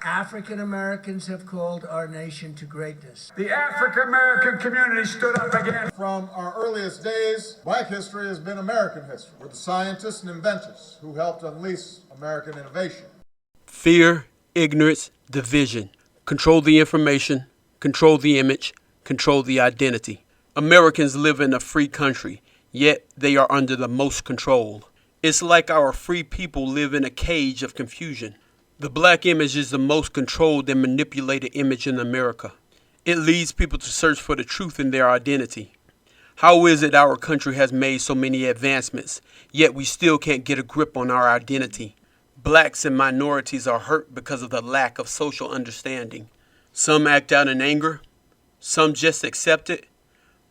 African Americans have called our nation to greatness. The African American community stood up again. From our earliest days, Black history has been American history. We're the scientists and inventors who helped unleash American innovation. Fear, ignorance, division. Control the information, control the image, control the identity. Americans live in a free country, yet they are under the most control. It's like our free people live in a cage of confusion. The black image is the most controlled and manipulated image in America. It leads people to search for the truth in their identity. How is it our country has made so many advancements, yet we still can't get a grip on our identity? Blacks and minorities are hurt because of the lack of social understanding. Some act out in anger, some just accept it,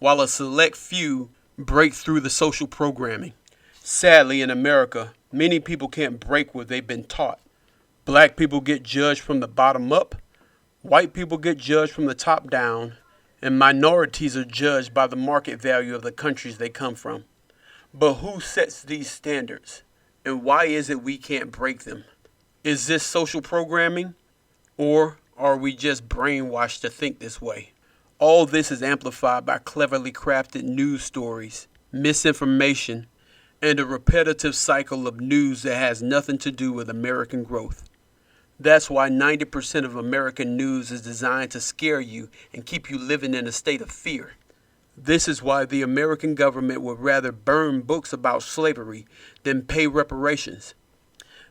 while a select few break through the social programming. Sadly, in America, many people can't break what they've been taught. Black people get judged from the bottom up, white people get judged from the top down, and minorities are judged by the market value of the countries they come from. But who sets these standards, and why is it we can't break them? Is this social programming, or are we just brainwashed to think this way? All this is amplified by cleverly crafted news stories, misinformation, and a repetitive cycle of news that has nothing to do with American growth. That's why 90% of American news is designed to scare you and keep you living in a state of fear. This is why the American government would rather burn books about slavery than pay reparations.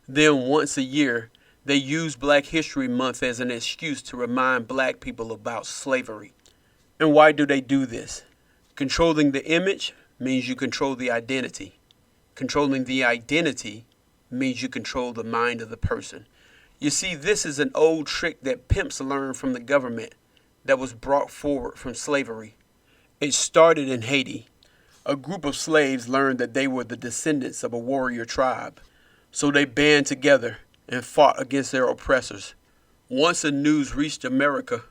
Then once a year, they use Black History Month as an excuse to remind black people about slavery. And why do they do this? Controlling the image means you control the identity. Controlling the identity means you control the mind of the person. You see, this is an old trick that pimps learned from the government that was brought forward from slavery. It started in Haiti. A group of slaves learned that they were the descendants of a warrior tribe, so they band together and fought against their oppressors. Once the news reached America,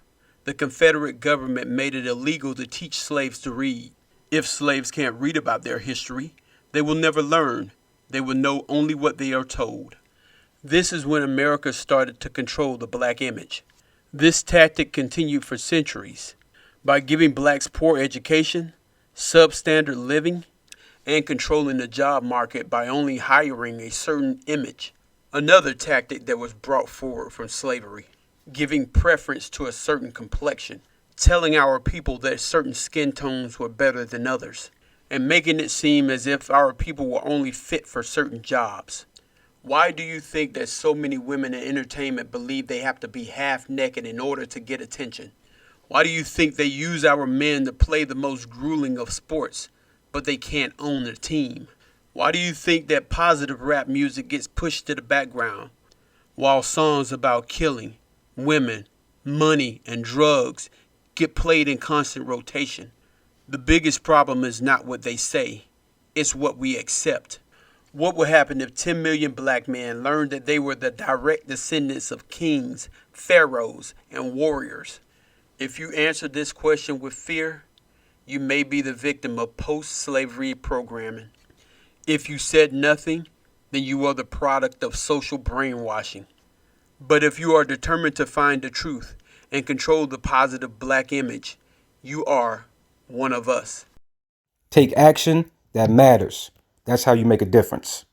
the Confederate government made it illegal to teach slaves to read. If slaves can't read about their history, they will never learn. They will know only what they are told. This is when America started to control the black image. This tactic continued for centuries by giving blacks poor education, substandard living, and controlling the job market by only hiring a certain image. Another tactic that was brought forward from slavery, giving preference to a certain complexion, telling our people that certain skin tones were better than others, and making it seem as if our people were only fit for certain jobs. Why do you think that so many women in entertainment believe they have to be half naked in order to get attention? Why do you think they use our men to play the most grueling of sports, but they can't own a team? Why do you think that positive rap music gets pushed to the background, while songs about killing, women, money, and drugs get played in constant rotation? The biggest problem is not what they say, it's what we accept. What would happen if 10 million black men learned that they were the direct descendants of kings, pharaohs, and warriors? If you answer this question with fear, you may be the victim of post-slavery programming. If you said nothing, then you are the product of social brainwashing. But if you are determined to find the truth and control the positive black image, you are one of us. Take action that matters. That's how you make a difference.